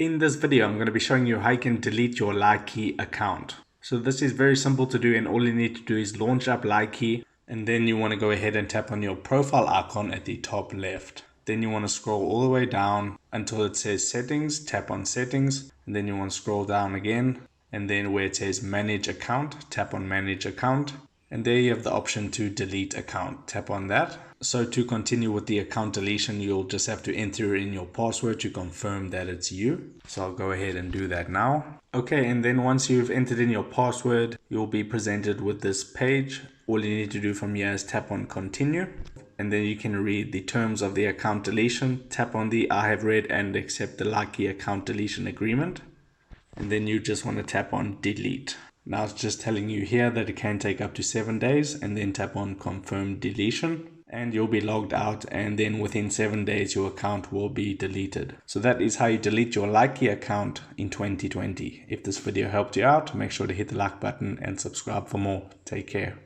In this video, I'm going to be showing you how you can delete your Likee account. So this is very simple to do, and all you need to do is launch up Likee, and then you want to go ahead and tap on your profile icon at the top left. Then you want to scroll all the way down until it says settings, tap on settings, and then you want to scroll down again, and then where it says manage account, tap on manage account. And there you have the option to delete account. Tap on that. So to continue with the account deletion, you'll just have to enter in your password to confirm that it's you. So I'll go ahead and do that now. Okay, and then once you've entered in your password, you'll be presented with this page. All you need to do from here is tap on continue. And then you can read the terms of the account deletion. Tap on the I have read and accept the Likee account deletion agreement. And then you just want to tap on delete. Now it's just telling you here that it can take up to 7 days, and then tap on confirm deletion and you'll be logged out, and then within 7 days your account will be deleted. So that is how you delete your Likee account in 2020. If this video helped you out, make sure to hit the like button and subscribe for more. Take care.